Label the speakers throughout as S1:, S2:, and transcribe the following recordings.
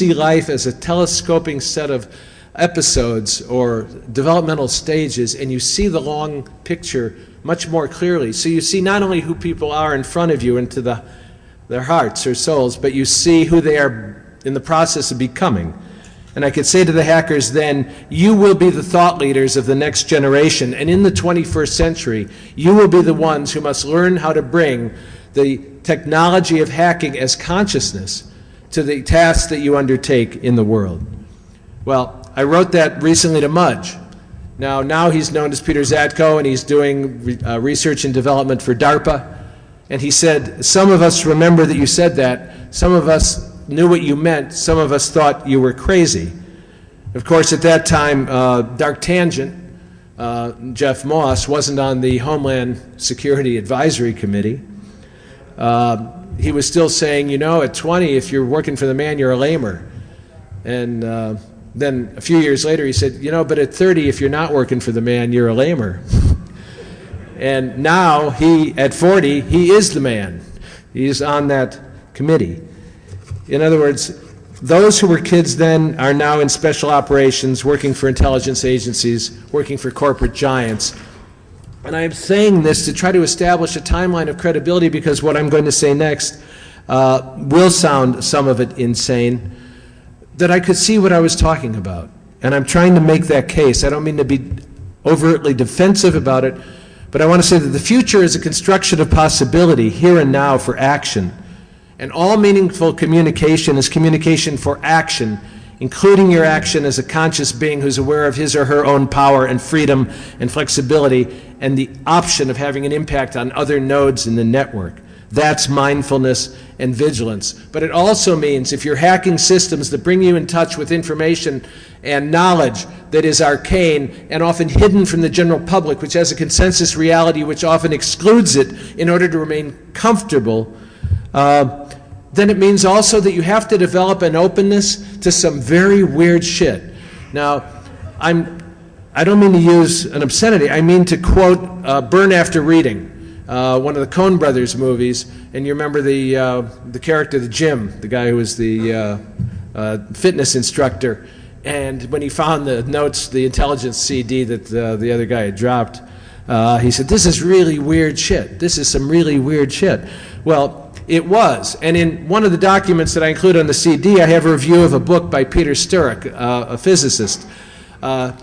S1: see life as a telescoping set of episodes or developmental stages, and you see the long picture much more clearly. So you see not only who people are in front of you into their hearts or souls, but you see who they are in the process of becoming. And I could say to the hackers then, you will be the thought leaders of the next generation, and in the 21st century, you will be the ones who must learn how to bring the technology of hacking as consciousness to the tasks that you undertake in the world. Well, I wrote that recently to Mudge. Now he's known as Peter Zatko, and he's doing research and development for DARPA. And he said, some of us remember that you said that. Some of us knew what you meant. Some of us thought you were crazy. Of course, at that time, Dark Tangent, Jeff Moss, wasn't on the Homeland Security Advisory Committee. He was still saying, you know, at 20, if you're working for the man, you're a lamer. And then a few years later, he said, you know, but at 30, if you're not working for the man, you're a lamer. And now, at 40, he is the man. He's on that committee. In other words, those who were kids then are now in special operations, working for intelligence agencies, working for corporate giants. And I'm saying this to try to establish a timeline of credibility, because what I'm going to say next will sound, some of it, insane, that I could see what I was talking about. And I'm trying to make that case. I don't mean to be overtly defensive about it, but I want to say that the future is a construction of possibility here and now for action. And all meaningful communication is communication for action, including your action as a conscious being who's aware of his or her own power and freedom and flexibility and the option of having an impact on other nodes in the network. That's mindfulness and vigilance. But it also means if you're hacking systems that bring you in touch with information and knowledge that is arcane and often hidden from the general public, which has a consensus reality which often excludes it in order to remain comfortable, then it means also that you have to develop an openness to some very weird shit. Now, I don't mean to use an obscenity. I mean to quote Burn After Reading, one of the Coen Brothers movies, and you remember the character, the Jim, the guy who was the fitness instructor, and when he found the notes, the intelligence CD that the other guy had dropped, he said, "This is really weird shit. This is some really weird shit." Well, it was, and in one of the documents that I include on the CD, I have a review of a book by Peter Sturrock, a physicist.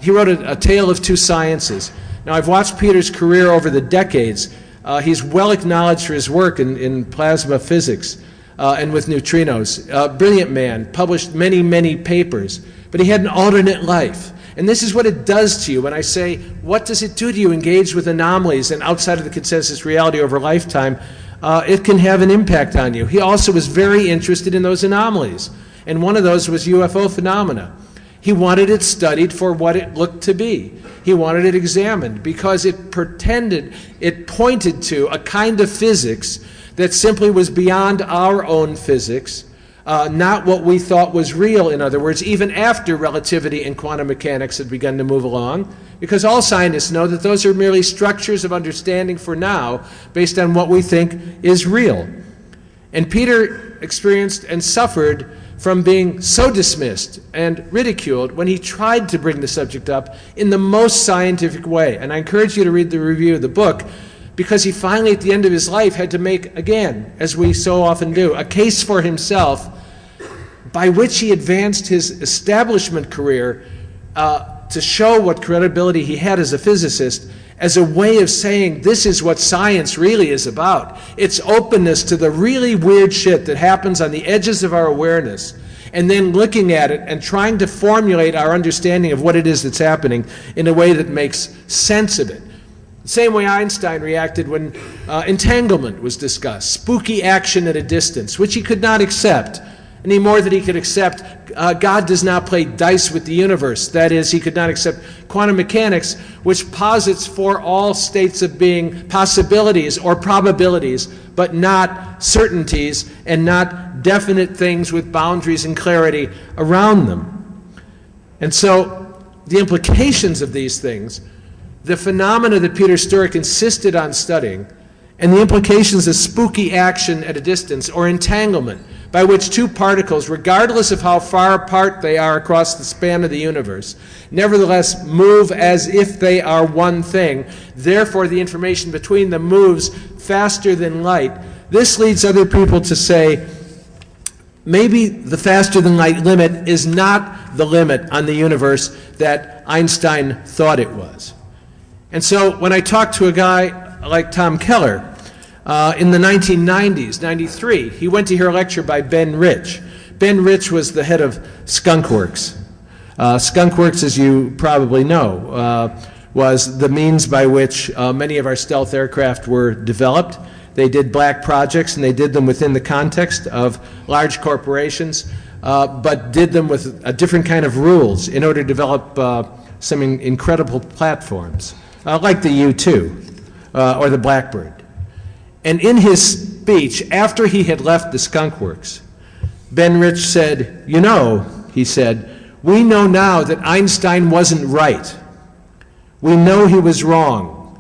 S1: He wrote A Tale of Two Sciences. Now, I've watched Peter's career over the decades. He's well acknowledged for his work in plasma physics and with neutrinos. Brilliant man, published many, many papers, but he had an alternate life. And this is what it does to you when I say, what does it do to you engaged with anomalies and outside of the consensus reality over a lifetime? It can have an impact on you. He also was very interested in those anomalies, and one of those was UFO phenomena. He wanted it studied for what it looked to be. He wanted it examined because it pointed to a kind of physics that simply was beyond our own physics, not what we thought was real, in other words, even after relativity and quantum mechanics had begun to move along, because all scientists know that those are merely structures of understanding for now based on what we think is real. And Peter experienced and suffered from being so dismissed and ridiculed when he tried to bring the subject up in the most scientific way. And I encourage you to read the review of the book, because he finally, at the end of his life, had to make, again, as we so often do, a case for himself by which he advanced his establishment career to show what credibility he had as a physicist, as a way of saying this is what science really is about. It's openness to the really weird shit that happens on the edges of our awareness, and then looking at it and trying to formulate our understanding of what it is that's happening in a way that makes sense of it. The same way Einstein reacted when entanglement was discussed, spooky action at a distance, which he could not accept, any more than he could accept God does not play dice with the universe. That is, he could not accept quantum mechanics, which posits for all states of being possibilities or probabilities, but not certainties and not definite things with boundaries and clarity around them. And so the implications of these things, the phenomena that Peter Sturrock insisted on studying, and the implications of spooky action at a distance or entanglement, by which two particles, regardless of how far apart they are across the span of the universe, nevertheless move as if they are one thing. Therefore, the information between them moves faster than light. This leads other people to say, maybe the faster than light limit is not the limit on the universe that Einstein thought it was. And so when I talk to a guy like Tom Keller, in the 1990s, 93, he went to hear a lecture by Ben Rich. Ben Rich was the head of Skunkworks. Skunkworks, as you probably know, was the means by which many of our stealth aircraft were developed. They did black projects, and they did them within the context of large corporations, but did them with a different kind of rules in order to develop some incredible platforms, like the U-2 or the Blackbird. And in his speech, after he had left the Skunkworks, Ben Rich said, "You know," he said, "we know now that Einstein wasn't right. We know he was wrong.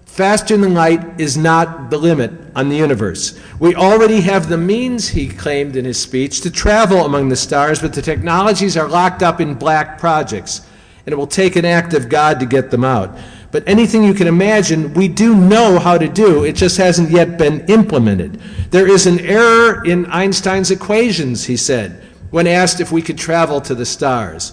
S1: Faster than light is not the limit on the universe. We already have the means," he claimed in his speech, "to travel among the stars, but the technologies are locked up in black projects, and it will take an act of God to get them out. But anything you can imagine, we do know how to do. It just hasn't yet been implemented. There is an error in Einstein's equations," he said, when asked if we could travel to the stars.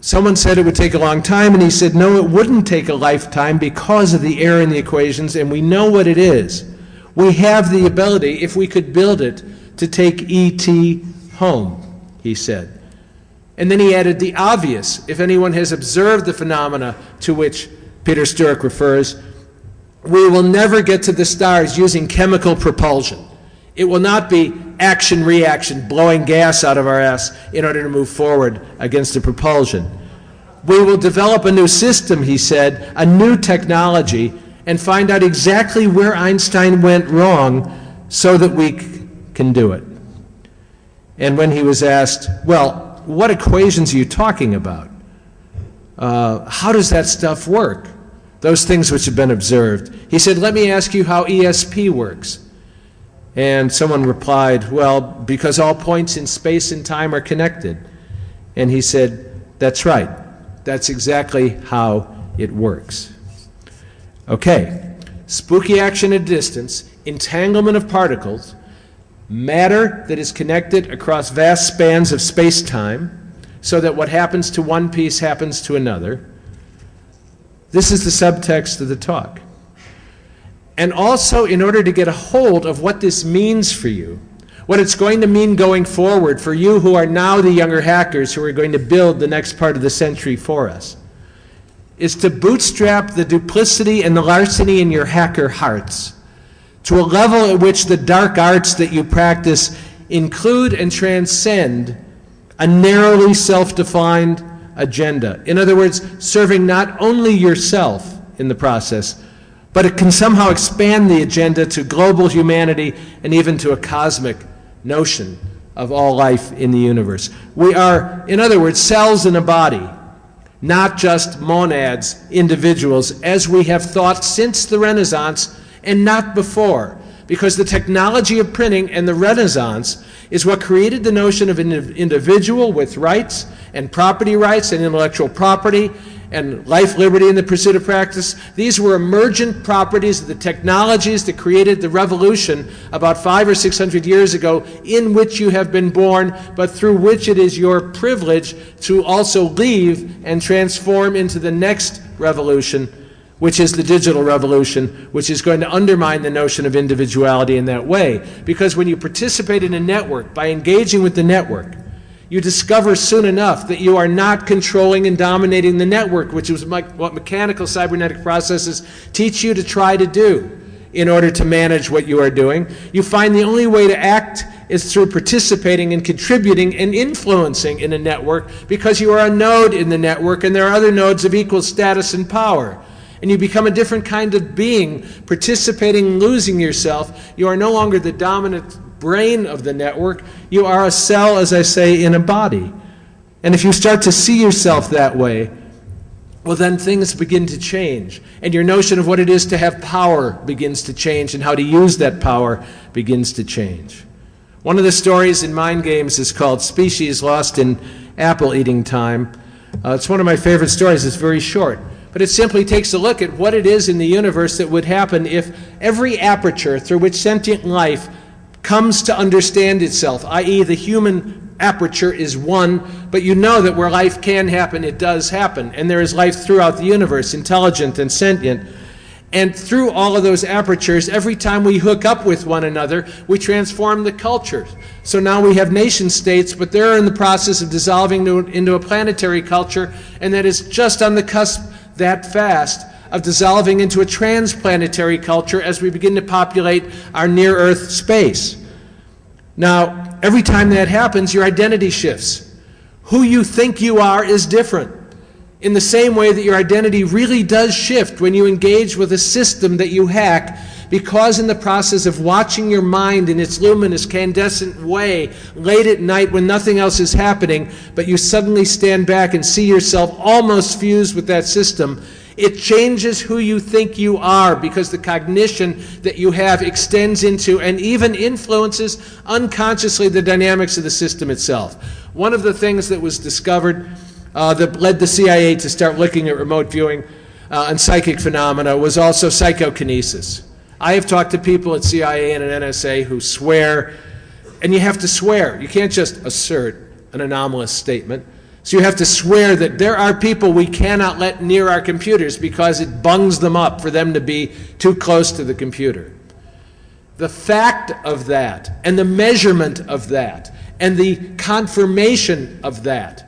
S1: Someone said it would take a long time, and he said, "No, it wouldn't take a lifetime because of the error in the equations, and we know what it is. We have the ability, if we could build it, to take ET home," he said. And then he added the obvious. If anyone has observed the phenomena to which Peter Sturrock refers, we will never get to the stars using chemical propulsion. It will not be action-reaction, blowing gas out of our ass in order to move forward against the propulsion. We will develop a new system, he said, a new technology, and find out exactly where Einstein went wrong so that we can do it. And when he was asked, "Well, what equations are you talking about? How does that stuff work? Those things which have been observed." He said, "Let me ask you how ESP works." And someone replied, "Well, because all points in space and time are connected." And he said, "That's right. That's exactly how it works." Okay, spooky action at a distance, entanglement of particles, matter that is connected across vast spans of space-time, so that what happens to one piece happens to another. This is the subtext of the talk. And also, in order to get a hold of what this means for you, what it's going to mean going forward for you who are now the younger hackers who are going to build the next part of the century for us, is to bootstrap the duplicity and the larceny in your hacker hearts to a level at which the dark arts that you practice include and transcend a narrowly self-defined agenda. In other words, serving not only yourself in the process, but it can somehow expand the agenda to global humanity and even to a cosmic notion of all life in the universe. We are, in other words, cells in a body, not just monads, individuals, as we have thought since the Renaissance and not before, because the technology of printing and the Renaissance is what created the notion of an individual with rights and property rights and intellectual property and life, liberty, and the pursuit of practice. These were emergent properties of the technologies that created the revolution about 500 or 600 years ago, in which you have been born, but through which it is your privilege to also leave and transform into the next revolution, which is the digital revolution, which is going to undermine the notion of individuality in that way. Because when you participate in a network, by engaging with the network, you discover soon enough that you are not controlling and dominating the network, which is what mechanical cybernetic processes teach you to try to do in order to manage what you are doing. You find the only way to act is through participating and contributing and influencing in a network, because you are a node in the network and there are other nodes of equal status and power. And you become a different kind of being, participating, losing yourself. You are no longer the dominant brain of the network. You are a cell, as I say, in a body. And if you start to see yourself that way, well, then things begin to change, and your notion of what it is to have power begins to change, and how to use that power begins to change. One of the stories in mind games is called Species Lost in Apple Eating Time. It's one of my favorite stories. It's very short, but it simply takes a look at what it is in the universe that would happen if every aperture through which sentient life comes to understand itself, i.e. the human aperture is one, but you know that where life can happen, it does happen, and there is life throughout the universe, intelligent and sentient. And through all of those apertures, every time we hook up with one another, we transform the culture. So now we have nation states, but they're in the process of dissolving into a planetary culture, and that is just on the cusp that fast of dissolving into a transplanetary culture as we begin to populate our near-Earth space. Now, every time that happens, your identity shifts. Who you think you are is different. In the same way that your identity really does shift when you engage with a system that you hack, because in the process of watching your mind in its luminous, candescent way, late at night when nothing else is happening, but you suddenly stand back and see yourself almost fused with that system, it changes who you think you are, because the cognition that you have extends into and even influences unconsciously the dynamics of the system itself. One of the things that was discovered that led the CIA to start looking at remote viewing and psychic phenomena was also psychokinesis. I have talked to people at CIA and at NSA who swear, and you have to swear. You can't just assert an anomalous statement. So you have to swear that there are people we cannot let near our computers because it bungs them up for them to be too close to the computer. The fact of that, and the measurement of that, and the confirmation of that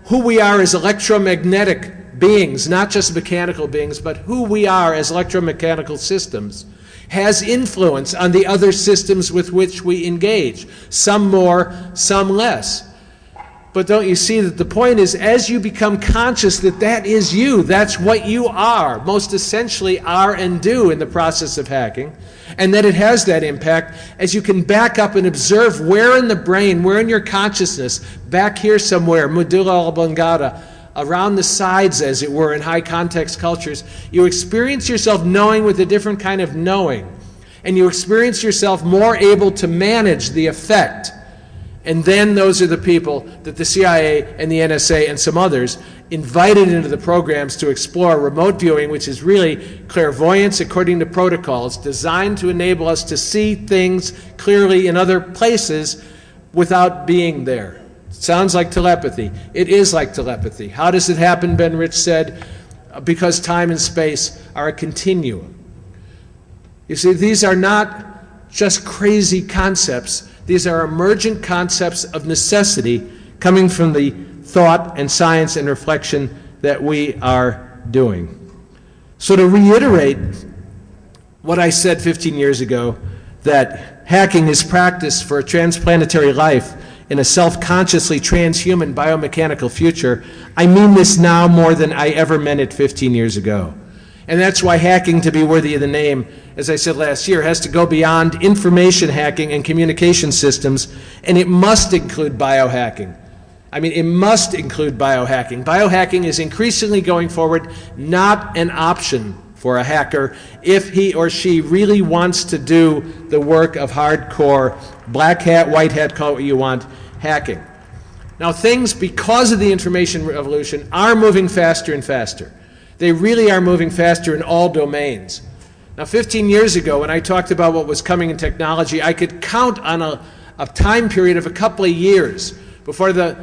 S1: who we are as electromagnetic beings, not just mechanical beings, but who we are as electromechanical systems, has influence on the other systems with which we engage, some more, some less. But don't you see that the point is, as you become conscious that that is you, that's what you are, most essentially are and do in the process of hacking, and that it has that impact, as you can back up and observe where in the brain, where in your consciousness, back here somewhere, medulla oblongata, around the sides, as it were, in high context cultures, you experience yourself knowing with a different kind of knowing, and you experience yourself more able to manage the effect. And then those are the people that the CIA and the NSA and some others invited into the programs to explore remote viewing, which is really clairvoyance according to protocols, designed to enable us to see things clearly in other places without being there. Sounds like telepathy. It is like telepathy. How does it happen, Ben Rich said? Because time and space are a continuum. You see, these are not just crazy concepts. These are emergent concepts of necessity coming from the thought and science and reflection that we are doing. So to reiterate what I said 15 years ago, that hacking is practice for a transplanetary life in a self-consciously transhuman biomechanical future, I mean this now more than I ever meant it 15 years ago. And that's why hacking, to be worthy of the name, as I said last year, has to go beyond information hacking and communication systems, and it must include biohacking. I mean, it must include biohacking. Biohacking is increasingly going forward not an option for a hacker if he or she really wants to do the work of hardcore, black hat, white hat, call it what you want, hacking. Now things, because of the information revolution, are moving faster and faster. They really are moving faster in all domains. Now 15 years ago, when I talked about what was coming in technology, I could count on a time period of a couple of years before the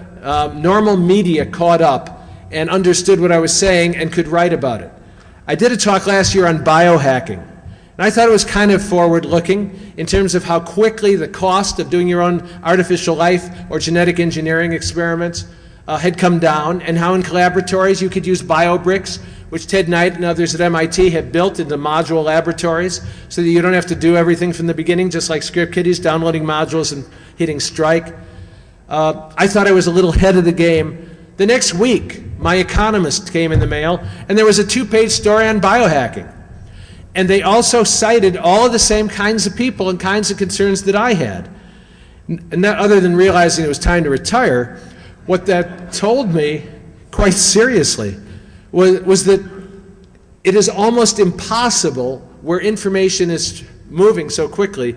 S1: normal media caught up and understood what I was saying and could write about it. I did a talk last year on biohacking, and I thought it was kind of forward-looking in terms of how quickly the cost of doing your own artificial life or genetic engineering experiments had come down, and how in collaboratories you could use biobricks, which Ted Knight and others at MIT have built into module laboratories so that you don't have to do everything from the beginning, just like script kiddies, downloading modules and hitting strike. I thought I was a little ahead of the game. The next week, my Economist came in the mail, and there was a 2-page story on biohacking. And they also cited all of the same kinds of people and kinds of concerns that I had. And that, other than realizing it was time to retire, what that told me, quite seriously, was that it is almost impossible, where information is moving so quickly,